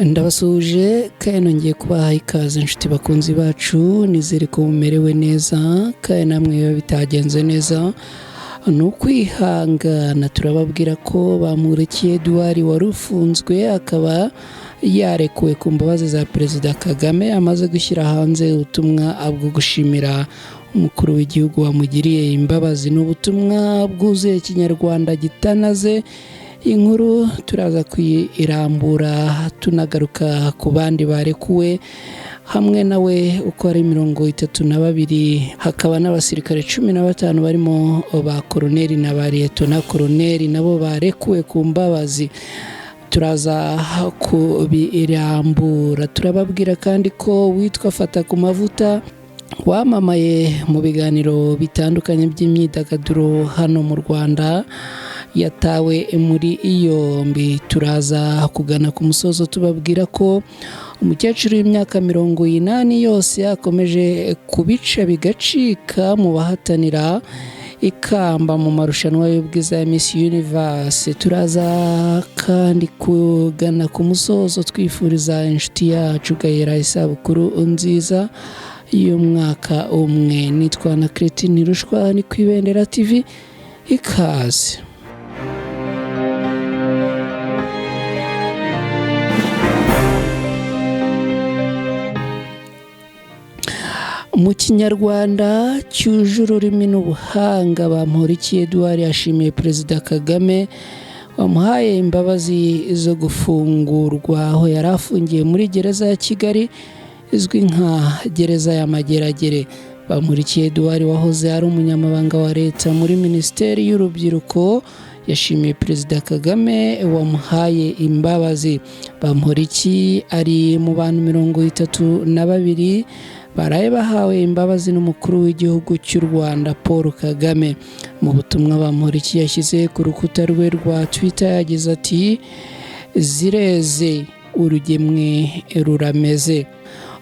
Ndabasuje kandi nongeye kubaha ikaze inshuti bakunzi bacu, nizere ko mumerewe neza kandi namwe biba bitagenze neza ni ukwihangana. Turababwira ko Bamporiki Edouard wari ufunzwe akaba yarekuwe ku mbabazi za Perezida Kagame, amaze gushyira hanze ubutumwa bwo gushimira umukuru w'igihugu wamugiriye imbabazi. Ni ubutumwa bwuzuye Kinyarwanda gitanaze. Inkuru turaza kuyirambura tunagaruka ku bandi barekuwe hamwe nawe uko ari 32, hakaba n'abasirikare 15 barimo ba koroneli na ba liyetona koroneli nabo barekuwe ku mbabazi. Turaza kubirambura. Turababwira kandi ko witwa Fata ku mavuta wamamaye mu biganiro bitandukanye by'imyidagaduro hano mu Rwanda yatawe muri yombi. Turaza kugana ku musozo tubabwira ko umukecuru w'imyaka 80 yose akomeje kubica bigacika mu bahatanira ikamba mu marushanwa y'ubwiza ya Miss Universe. Turaza kandi kugana ku musozo twifuriza inshuti yacu Gahera isabukuru nziza y'umwaka umwe. Nitwa na Cretine Rushwa, ni ku Ibendera TV. Ikaze. Mu Kinyarwanda cyuje ururimi n'ubuhanga, Bamporiki Edouard yashimiye Perezida Kagame wamuhaye imbabazi zo gufungurwa aho yari afungiye muri gereza ya Kigali izwi nka gereza ya Mageragere. Bamporiki Edouard wahoze ari umunyamabanga wa leta muri Minisiteri y'Urubyiruko yashimiye Perezida Kagame wamuhaye imbabazi. Bamporiki ari mu bantu 32 baraye bahawe imbabazi n'umukuru w'igihugu cy'u Rwanda Paul Kagame. Mu butumwa Bamporiki yashyize ku rukuta rwe rwa Twitter yagize ati: "Zireze, urugemwe rurameze,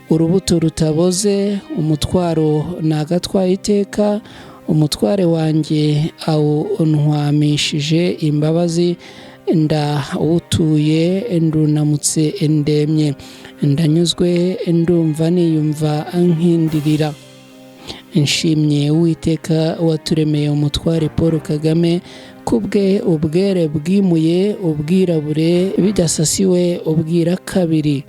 urubuto rutaboze, umutwaro nagatwaye iteka, umutware wanjye awuntwamishije imbabazi, ndawutuye ndunamutse ndemye, ndanyuzwe ndumva niyumva nkindirira. Nshimye Uwiteka waturemeye umutware Paul Kagame, kubwe ubwere bwimuye ubwirabure bidasasiwe ubwira kabiri."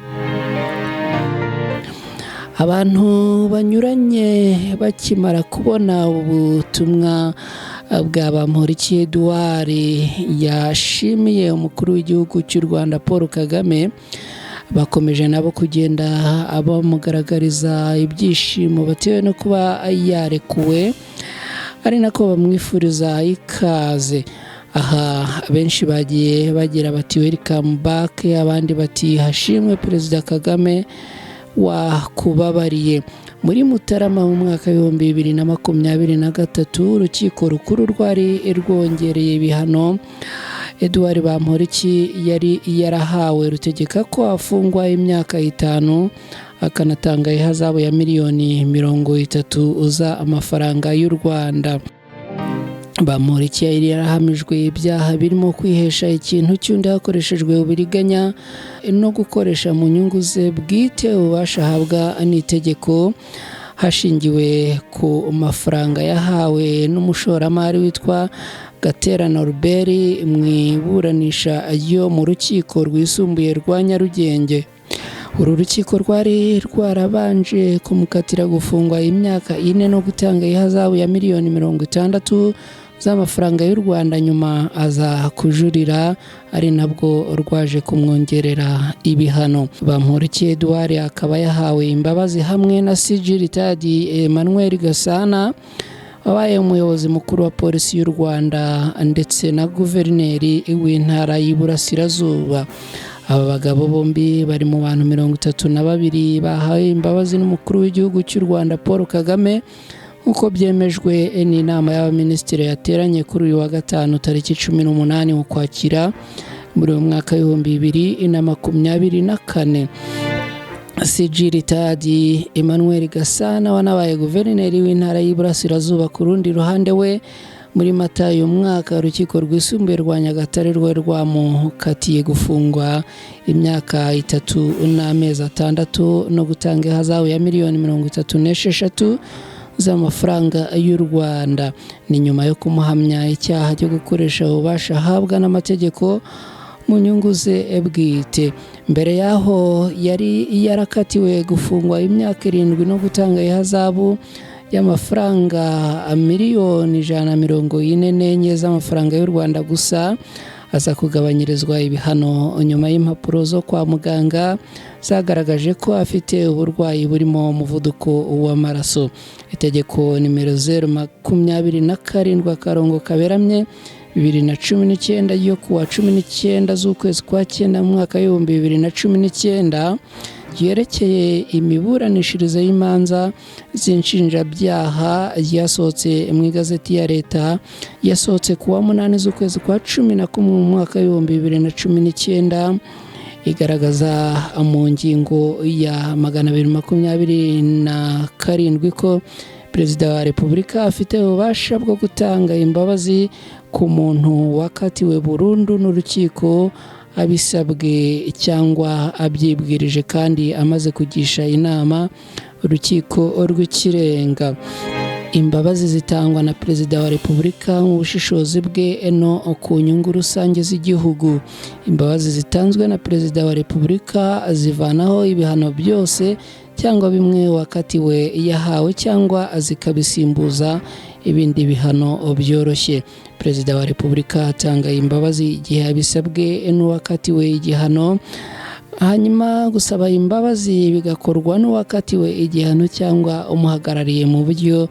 Abantu banyuranye bakimara kubona ubutumwa bwa Bamporiki Edouard yashimiye umukuru w'igihugu cy'u Rwanda Paul Kagame, bakomeje nabo kugenda abamugaragariza ibyishimo batewe no kuba yarekuwe, ari nako bamwifuriza ikaze. Aha benshi bagiye bagira bati welcome back, abandi bati hashimwe Perezida Kagame wakubabariye. Muri Mutarama mu mwaka wa 2023 urukiko rukuru rwari rwongereye ibihano Edouard Bamporiki yari yarahawe, rutegeka ko afungwa imyaka 5 akanatanga ihazabu ya miliyoni 30 za amafaranga y'u Rwanda. Bamporiki yari yarahamijwe ibyaha birimo kwihesha ikintu cy'undi hakoreshejwe uburiganya no gukoresha mu nyungu ze bwite ububasha ahabwa n'itegeko hashingiwe ku mafaranga yahawe n'umushoramari witwa Gatera Norbert mu iburanisha ryo mu rukiko rwisumbuye rwa Nyarugenge. Uru rukiko rwari rwarabanje kumukatira gufungwa imyaka 4 no gutanga ihazabu ya miliyoni 60 z'amafaranga y'u Rwanda, nyuma aza kujurira ari nabwo rwaje kumwongerera ibihano. Bamporiki Edouard akaba yahawe imbabazi hamwe na CG Rtd Emmanuel Gasana wabaye umuyobozi mukuru wa polisi y'u Rwanda ndetse na guverineri w'intara y'Iburasirazuba. Aba bagabo bombi bari mu bantu 32 bahawe imbabazi n'umukuru w'igihugu cy'u Rwanda Paul Kagame, uko byemejwe n'inama y'abaminisitiri yateranye kuri uyu wa gatanu tariki 18 Ukwakira muri mwaka wa 2024. CG Rtd Emmanuel Gasana wanabaye guverineri w'intara y'Iburasirazuba ku rundi ruhande we muri Mata uyu mwaka urukiko rwisumbuye rwa Nyagatare rwari rwamukatiye gufungwa imyaka 3 n'amezi 6 no gutanga ihazabu ya miliyoni 36 z'amafaranga y'u Rwanda. Ni nyuma yo kumuhamya icyaha cyo gukoresha ububasha ahabwa n'amategeko mu nyungu ze bwite. Mbere yaho yari yarakatiwe gufungwa imyaka 7 no gutanga ihazabu y'amafaranga miliyoni 144 z'amafaranga y'u Rwanda gusa aza kugabanyirizwa ibihano nyuma y'impapuro zo kwa muganga zagaragaje ko afite uburwayi burimo umuvuduko w'amaraso. Itegeko nimero 027/Kaberamye 2019 ryo kuwa 19 z'ukwezi kwa 9 mu mwaka wa 2019 yerekeye imiburanishirize y'imanza z'inshinjabyaha ryasohotse mu igazeti ya leta yasohotse kuwa 8 z'ukwezi kwa 11 mu mwaka wa 2019 igaragaza mu ngingo ya 227 ko Perezida wa Repubulika afite ububasha bwo gutanga imbabazi ku muntu wakatiwe burundu n'urukiko abisabwe cyangwa abyibwirije kandi amaze kugisha inama urukiko rw'ikirenga. Imbabazi zitangwa na Perezida wa Repubulika mu bushishozi bwe no ku nyungu rusange z'igihugu. Imbabazi zitanzwe na Perezida wa Repubulika zivanaho ibihano byose cyangwa bimwe wakatiwe yahawe cyangwa zikabisimbuza ibindi bihano byoroshye. Perezida wa Repubulika atanga imbabazi igihe abisabwe n'uwakatiwe igihano, hanyuma gusaba imbabazi bigakorwa n'uwakatiwe igihano cyangwa umuhagarariye mu buryo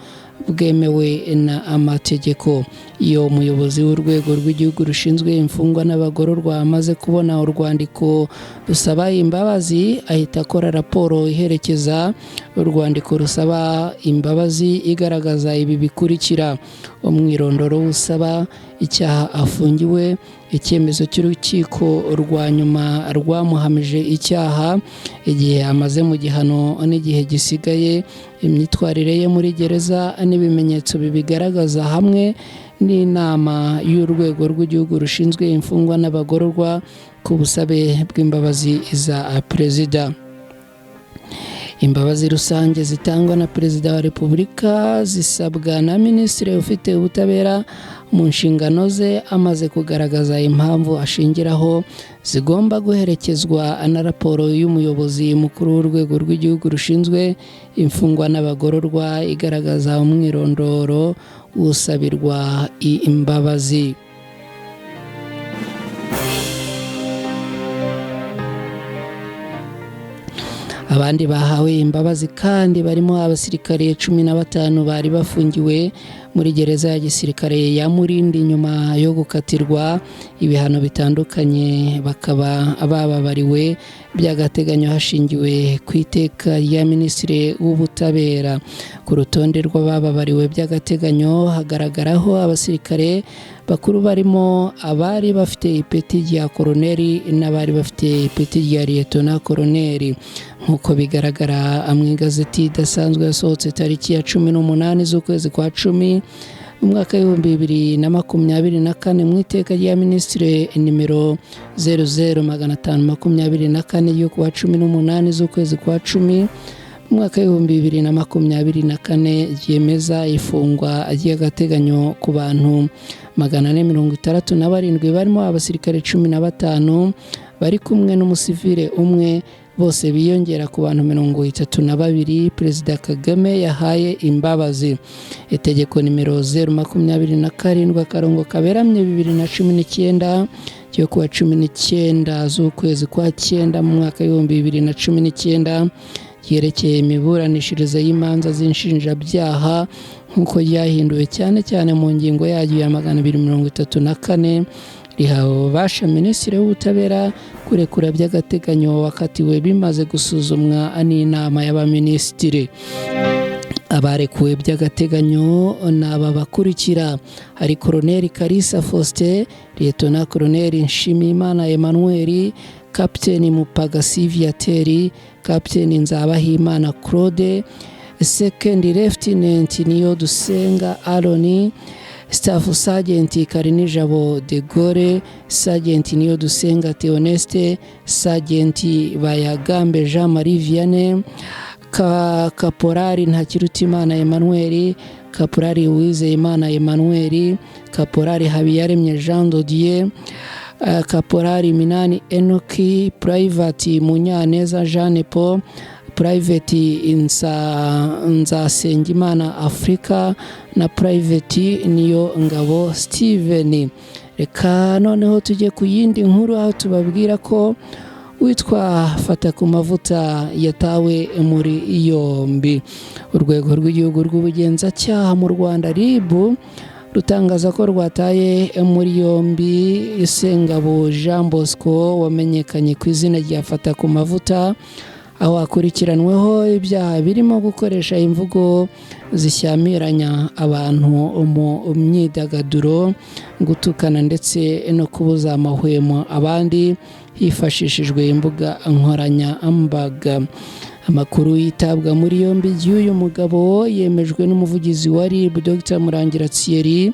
bwemewe n'amategeko. Iyo umuyobozi w'urwego rw'igihugu rushinzwe imfungwa n'abagororwa amaze kubona urwandiko rusaba imbabazi, ahita akora raporo iherekeza urwandiko rusaba imbabazi igaragaza ibi bikurikira: umwirondoro usaba, icyaha afungiwe, icyemezo cy'urukiko rwa nyuma rwamuhamije icyaha, igihe amaze mu gihano n'igihe gisigaye, imyitwarire ye muri gereza n'ibimenyetso bibigaragaza, hamwe n'inama y'urwego rw'igihugu rushinzwe imfungwa n'abagororwa ku busabe bw'imbabazi za Perezida. Imbabazi rusange zitangwa na Perezida wa Repubulika zisabwa na Minisitiri ufite ubutabera mu nshingano ze amaze kugaragaza impamvu ashingiraho, zigomba guherekezwa na raporo y'umuyobozi mukuru w'urwego rw'igihugu rushinzwe imfungwa n'abagororwa igaragaza umwirondoro usabirwa imbabazi. Abandi bahawe imbabazi kandi barimo abasirikare 15 bari bafungiwe muri gereza ya gisirikare ya Mulindi nyuma yo gukatirwa ibihano bitandukanye, bakaba bababariwe by'agateganyo hashingiwe ku iteka rya Minisitiri w'ubutabera. Ku rutonde rw'abababariwe by'agateganyo hagaragaraho abasirikare bakuru barimo abari bafite ipeti rya koroneri n'abari bafite ipeti rya liyetona koroneri, nk'uko bigaragara mu igazeti idasanzwe yasohotse tariki ya 18 z'ukwezi kwa 10 mu mwaka wa 2024 mu iteka rya Minisitiri nimero 00524 yo kuwa 18 z'ukwezi kwa 10 mu mwaka wa 2024 ryemeza ifungwa ry'agateganyo ku bantu 467 barimo abasirikare 15 bari kumwe n'umusivile umwe, bose biyongera ku bantu 32 Perezida Kagame yahaye imbabazi. Itegeko nimero 027/Kaberamye 2019 ryo kuwa 19 z'ukwezi kwa 9 mu mwaka wa 2019 yerekeye imiburanishirize y'imanza z'inshinjabyaha, nk'uko ryahinduwe cyane mu ngingo yaryo ya 234 rihawe ububasha Minisitiri w'ubutabera kurekura by'agateganyo wakatiwe bimaze gusuzumwa n'inama y'abaminisitiri. Abarekuwe by'agateganyo n'aba bakurikira: hari Koroneri Kalisa Faustin, Liyetona Koroneri Nshimiyimana Emmanuel, Kapiteni Mupagasi Viateur, Kapiteni Nzabahimana Claude, Second Lieutenant Niyodusenga Aaron, Staff Sergeant Karinijabo de Gaulle, Sergeant Niyodusenga Theoneste, Sergeant Bayagambe Jean Marie Vianney, Kaporari Ntakirutimana Emmanuel, Kaporari Uwizeyimana Emmanuel, Kaporari Habiyaremye Jean Dodier, Kaporari Minani Enoki, Private Munyaneza Jeanne Paul, Private Nzasengimana Africa na Private Niyo Ngabo Steven. Reka noneho tujye ku yindi nkuru aho tubabwira ko witwa Fatakumavuta yatawe muri yombi. Urwego rw'igihugu rw'ubugenzacyaha mu Rwanda RIB rutangaza ko rwataye muri yombi Sengabo Jean Bosco wamenyekanye ku izina rya Fatakumavuta, aho akurikiranweho ibyaha birimo gukoresha imvugo zishyamiranya abantu mu myidagaduro, gutukana ndetse no kubuza amahwemo abandi hifashishijwe imbuga nkoranyambaga. Amakuru yitabwa muri yombi y'uyu mugabo yemejwe n'umuvugizi wa RIB Dr Murangira Thierry,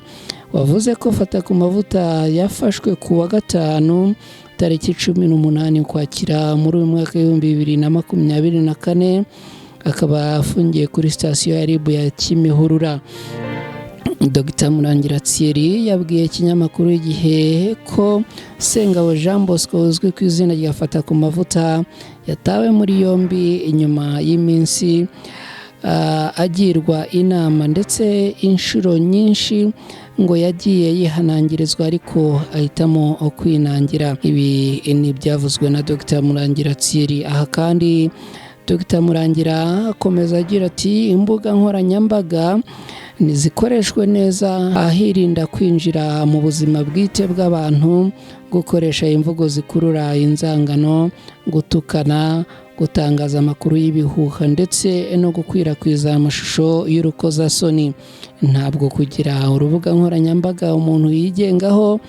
wavuze ko Fatakumavuta yafashwe ku wa gatanu tariki 18 Ukwakira muri uyu mwaka w'2024, akaba afungiye kuri sitasiyo ya RIB ya Kimihurura. Dr Murangira Thierry yabwiye ikinyamakuru Igihe ko Sengabo Jean Bosco uzwi ku izina rya Fatakumavuta yatawe muri yombi inyuma y'iminsi agirwa inama ndetse inshuro nyinshi ngo yagiye yihanangirizwa ariko ahitamo kwinangira. Ibi ni byavuzwe na Dr Murangira Thierry. Aha kandi Dr Murangira akomeza agira ati imbuga nkoranyambaga nizikoreshwe neza, ahirinda kwinjira mu buzima bwite bw'abantu, gukoresha imvugo zikurura inzangano, gutukana, gutangaza amakuru y'ibihuha ndetse no gukwirakwiza amashusho y'urukozasoni. Ntabwo kugira urubuga nkoranyambaga umuntu yigengaho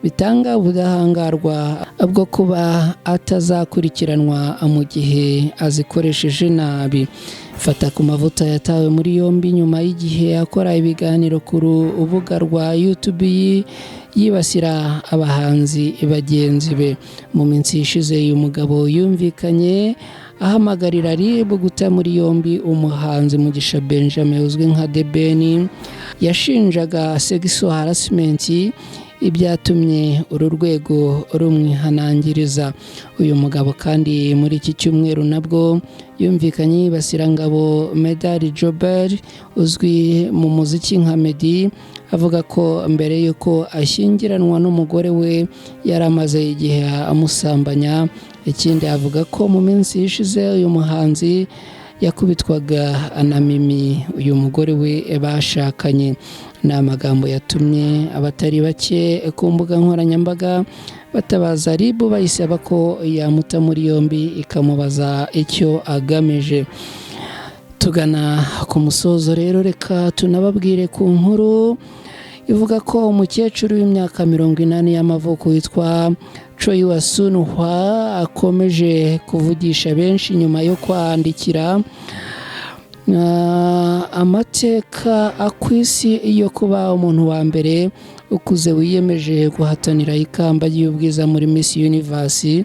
bitanga ubudahangarwa bwo kuba atazakurikiranwa mu gihe azikoresheje nabi. Fatakumavuta yatawe muri yombi nyuma y'igihe akora ibiganiro ku rubuga rwa YouTube yibasira abahanzi bagenzi be. Mu minsi ishize uyu mugabo yumvikanye ahamagarira RIB guta muri yombi umuhanzi Mugisha Benjamin uzwi nka The Ben, yashinjaga sexual harassment, ibyatumye uru rwego rumwihanangiriza. Uyu mugabo kandi muri iki cyumweru nabwo yumvikanye yibasira Ngabo Medali Jobert uzwi mu muziki nka Meddy, avuga ko mbere yuko ashyingiranwa n'umugore we yaramaze igihe amusambanya. Ikindi avuga ko mu minsi ishize uyu muhanzi yakubitwaga na Mimi, uyu mugore we bashakanye. Ni amagambo yatumye abatari bake ku mbuga nkoranyambaga batabaza RIB bayisaba ko yamuta muri yombi ikamubaza icyo agamije. Tugana ku musozo rero, reka tunababwire ku nkuru ivuga ko umukecuru w'imyaka 40 y'amavuko witwa Choi Wasunhwa akomeje kuvugisha benshi nyuma yo kwandikira amateka akwisi yo kuba umuntu wa mbere ukuze wiyemeje guhatanira ikamba ry'ubwiza muri Miss Universe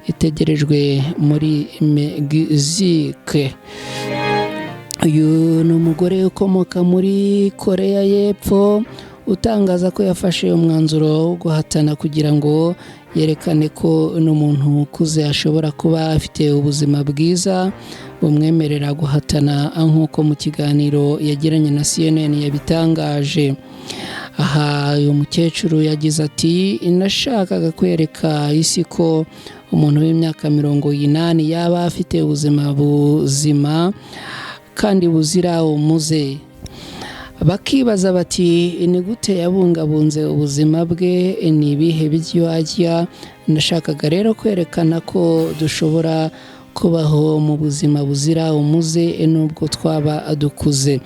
itegerejwe muri Mexique. Uyu ni umugore ukomoka muri Korea y'Epfo utangaza ko yafashe umwanzuro wo guhatana kugira ngo yerekane ko n'umuntu ukuze ashobora kuba afite ubuzima bwiza bumwemerera guhatana, nk'uko mu kiganiro yagiranye na CNN yabitangaje. Aha uyu mukecuru yagize ati nashakaga kwereka isi ko umuntu w'imyaka 80 yaba afite ubuzima buzima kandi buzira umuze. Bakibaza bati ni gute yabungabunze ubuzima bwe, ni ibihe biryo arya. Nashakaga rero kwerekana ko dushobora kubaho mu buzima buzira umuze nubwo twaba dukuze.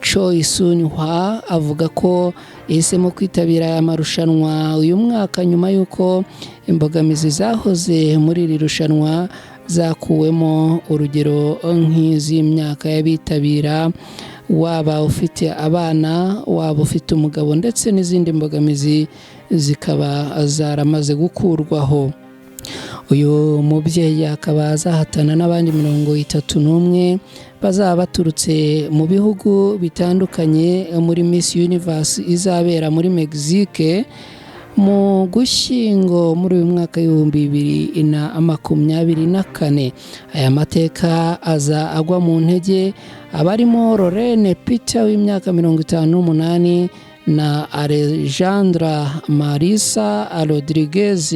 Choi Sunhwa avuga ko yahisemo kwitabira aya marushanwa uyu mwaka nyuma y'uko imbogamizi zahoze muri iri rushanwa zakuwemo, urugero nk'iz'imyaka y'abitabira waba ufite abana, waba ufite umugabo, ndetse n'izindi mbogamizi zikaba zaramaze gukurwaho. Uyu mubyeyi akaba azahatana n'abandi 31 bazaba baturutse mu bihugu bitandukanye muri Miss Universe izabera muri Mexique mu Gushyingo muri uyu mwaka w'2024. Aya mateka aza agwa mu ntege abarimo Lorraine Peter w'imyaka 58 na Alejandra Marisa Rodriguez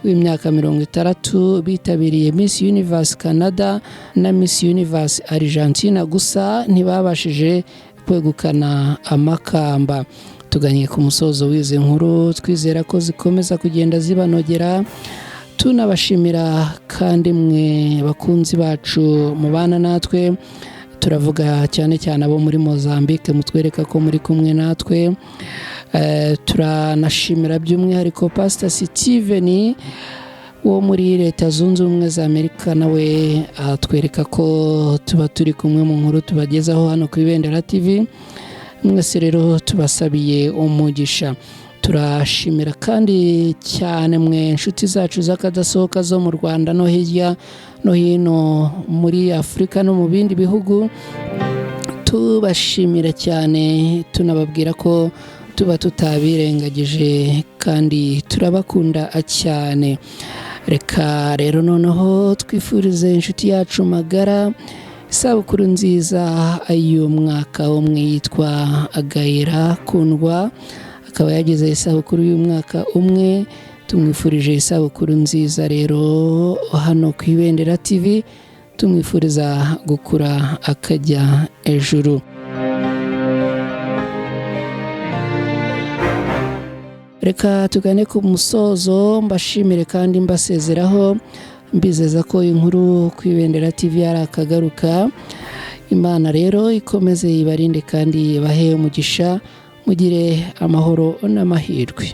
w'imyaka 60 bitabiriye Miss Universe Canada na Miss Universe Argentina, gusa ntibabashije kwegukana amakamba. Tuganye ku musozo w'izi nkuru, twizera ko zikomeza kugenda zibanogera. Tunabashimira kandi mwe bakunzi bacu mubana natwe, turavuga cyane cyane abo muri Mozambique mutwereka ko muri kumwe natwe. Turanashimira by'umwihariko Pastor Steven wo muri Leta Zunze Ubumwe za Amerika, nawe atwereka ko tuba turi kumwe mu nkuru tubagezaho hano ku Ibendera TV. Mwese rero tubasabiye umugisha. Turashimira kandi cyane mwe inshuti zacu z'akadasohoka zo mu Rwanda no hirya no hino muri Afurika no mu bindi bihugu. Tubashimira cyane, tunababwira ko tuba tutabirengagije kandi turabakunda cyane. Reka rero noneho twifurize inshuti yacu magara isabukuru nziza y'umwaka umwe yitwa Agahera Kundwa, akaba yagize isabukuru y'umwaka umwe. Tumwifurije isabukuru nziza rero hano ku Ibendera TV, tumwifuriza gukura akajya ejuru. Reka tugane ku musozo, mbashimire kandi mbasezeraho, mbizeza ko inkuru ku Ibendera TV ari akagaruka. Imana rero ikomeze ibarinde kandi ibahe umugisha, mugire amahoro n'amahirwe.